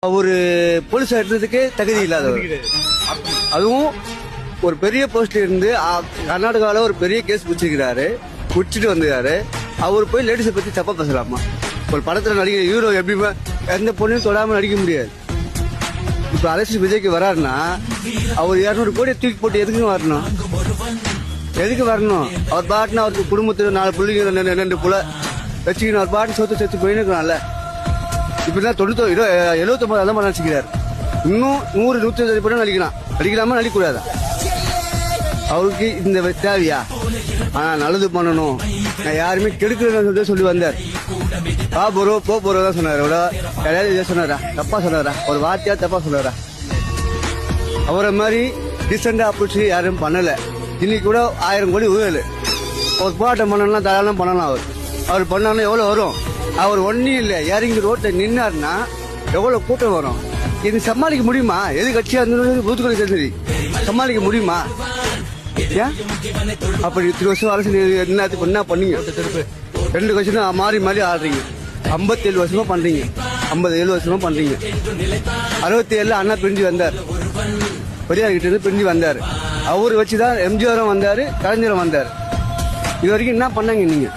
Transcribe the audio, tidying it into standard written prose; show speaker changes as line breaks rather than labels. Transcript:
ஒரு போலீஸ் எடுத்ததுக்கே தகுதி இல்லாதவர். அதுவும் ஒரு பெரிய போஸ்ட்ல இருந்து கர்நாடகாவில் ஒரு பெரிய கேஸ் பிடிச்சிருக்கிறாரு, பிடிச்சிட்டு வந்துருக்காரு. அவர் போய் லேடிஸை பத்தி தப்பா பேசலாமா? ஒரு படத்துல நடிகை ஹீரோ எப்படிமா எந்த பொண்ணையும் தொடாம நடிக்க முடியாது. இப்ப அரசியல் விஜய்க்கு வராருன்னா அவர் 200 கோடியை தூக்கி போட்டு எதுக்குன்னு வரணும்? எதுக்கு வரணும்? அவர் பாட்டுனா அவருக்கு குடும்பத்துல 4 பிள்ளைங்க 2 புல வச்சுக்கணும். அவர் பாட்டு சொத்து சேர்த்து போயிருக்கலாம்ல. இப்படிதான் 79 தான் நினைச்சுக்கிறாரு. இன்னும் 100-150 படம் நடிக்கலாம். நடிக்கலாமா நடிக்கக்கூடாதா? அவருக்கு இந்த தேவையா? ஆனா நல்லது பண்ணணும், நான் யாருமே கெடுக்கிறேன்னு சொல்லி வந்தார். போறோம் தான் சொன்னாரு. யாராவது சொன்னாரா? தப்பா சொன்னாரா? ஒரு வார்த்தையா தப்பா சொன்னாரா? அவரை மாதிரி டீசெண்டா அப்படி யாரும் பண்ணல. இன்னைக்கு கூட 1000 கோடி ஊழல். ஒரு போராட்டம் பண்ணலாம், தாராளம் பண்ணலாம். அவர் பண்ணாலும் எவ்வளவு வரும்? அவர் ஒன்னும் இல்ல, இறங்கி ரோட்ல நின்னாருன்னா எவ்வளவு கூட்டம் வரும்? இது சமாளிக்க முடியுமா? எது கட்சியா இருந்தாலும் பூத்துக்குடி சரி சமாளிக்க முடியுமா? ஏன் அப்படி 3 வருஷம் அரசு என்ன பண்ணீங்க? 2 வருஷம் மாறி மாறி ஆடுறீங்க. 57 வருஷமா பண்றீங்க, 57 வருஷமா பண்றீங்க. 67 அண்ணா பிரிஞ்சு வந்தார், பெரியார் கிட்ட இருந்து பிரிஞ்சு வந்தாரு. அவரு வச்சுதான் எம்ஜிஆரும் வந்தாரு, கலைஞரும் வந்தாரு. இது வரைக்கும் என்ன பண்ணாங்க நீங்க?